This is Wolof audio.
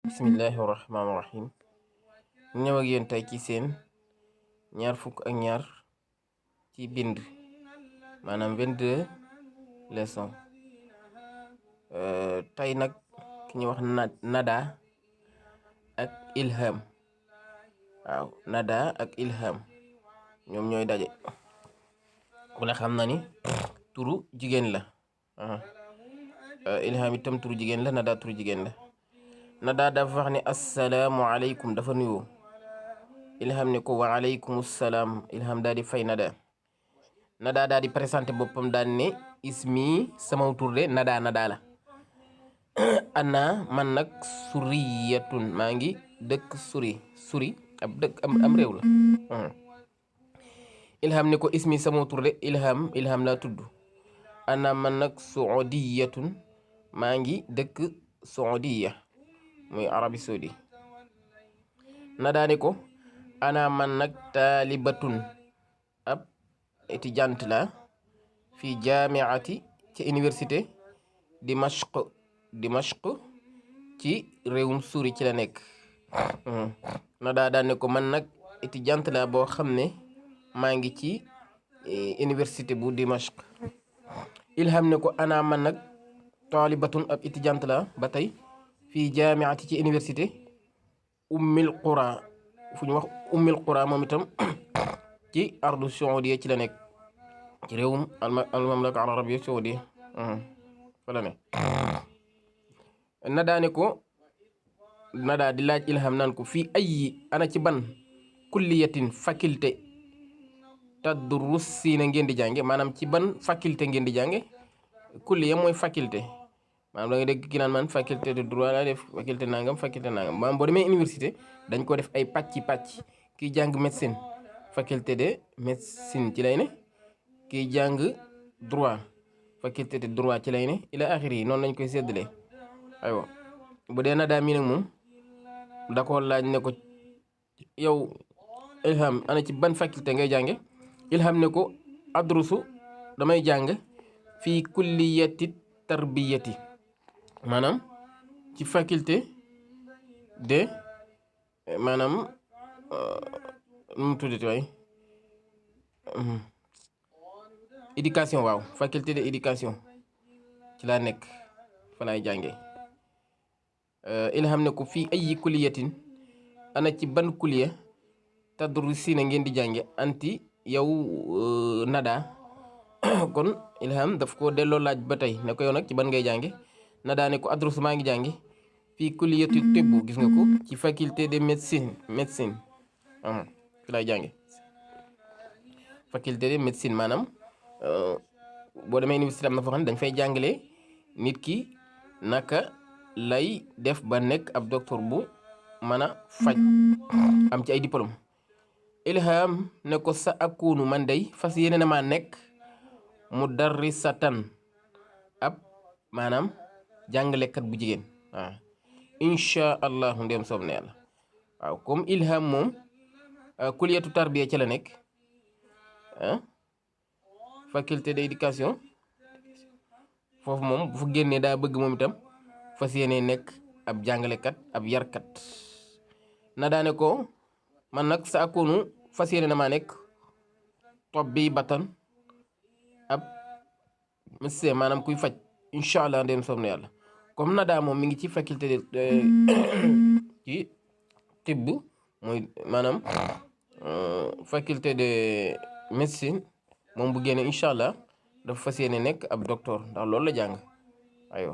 bismillahi rahmaani rahim ñëw ak yéen tey ci seen ñaar fukk ak ñaar ci bind maanaam 22 leçons tey nag ki ñuy wax nada ak ilham. waaw nada ak ilham ñoom ñooy daje. ku ne xam na ni turu jigéen la. ilham itam turu jigéen la, nada turu jigéen la. nada dafa wax ne assalaamu aleykum, dafa nuyoo. ilham ne ko wa aleykum salaam. ilham daal di fay nada. nada daal di présenté boppam daal ne ismi, sama tur de nada la. ana man nag suriyatun, maa ngi dëkk suri ab dëkk am réew la. ilham ne ko ismi, sama tur de ilham laa tudd. ana man nag suudiyatun, maa ngi dëkk suudiya muy Arabie Saoudi. nada ne ko ana man nag taalibatun, ab étudiante la fi jaamiati ci université Dimashq ci réewum Suuri ci la nekk. nada daan ne ko man nag étudiante la boo xam ne maa ngi ci université bu Dimashq. ilham ne ko ana man nag taalibatun, ab étudiante la ba tey fii jaamiati ci université ummil qura, fu ñu wax ummil qura moom itam ci ardu saoudia ci la nekk, ci réewum al mamlaka al arabia saoudia fa la ne. nada ne ko nada di laaj ilham naan ko fii ayi, ana ci ban kulliyatin faculté tadrusiina ngeen di jànge, maanaam ci ban faculté ngeen di jànge. kulliya mooy faculté, maanaam da nga dégg ki naan man faculté de droit laa def, faculté nangam maanaam boo demee université dañ ko def ay pàcc kiy jàng médecine faculté de médecine ci lay ne, kiy jàng droit faculté de droit ci lay ne, ila axiri yi noonu lañ koy séddalee. aywa bu dee nada mi nag moom da ko laaj ne ko yow ilham ana ci ban faculté ngay jànge. ilham ne ko adrusu, damay jàng fii kulliyati tarbiyati, maanaam ci faculté de maanaam nu mu tuddati waay éducation. waaw faculté de éducation ci laa nekk, fa laay jànge. ilham ne ko fii ayi kulliyatin, ana ci ban kulliya tadrusina ngeen di jànge anti yow nada. kon ilham daf ko delloo laaj ba tey ne ko yow nag ci ban ngay jànge. nada ne ko adrus, maa ngi jànge fii kulliyatu tibb, gis nga ko ci faculté de médecine fi lay jànge. faculté de médecine maanaam boo demee université am na foo xam ne dañ fay jàngale nit ki naka lay def ba nekk ab docteur bu mën a faj, am ci ay diplôme. ilham ne ko sa akunu, man day fas yéene na maa nekk mudarrisatan, ab maanaam jàngalekat bu jigéen. waaw incha allahu ndem soob na yàlla. waaw comme ilham moom kuliyatu tarbiya ci la nekk, faculté d'éducation foofu moom bu fa génnee daa bëgg moom itam fas yéene nekk ab jàngalekat, ab yarkat. na daane ko man nag sa akunu fas yéene na maa nekk tabibatan, ab médecin maanaam kuy faj incha allah ndem soob na yàlla. comme nada moom mi ngi ci faculté de ci tibb mooy maanaam faculté de médecine, moom bu génne incha allah dafa fas yéene nekk ab docteur ndax loolu la jàng. aywa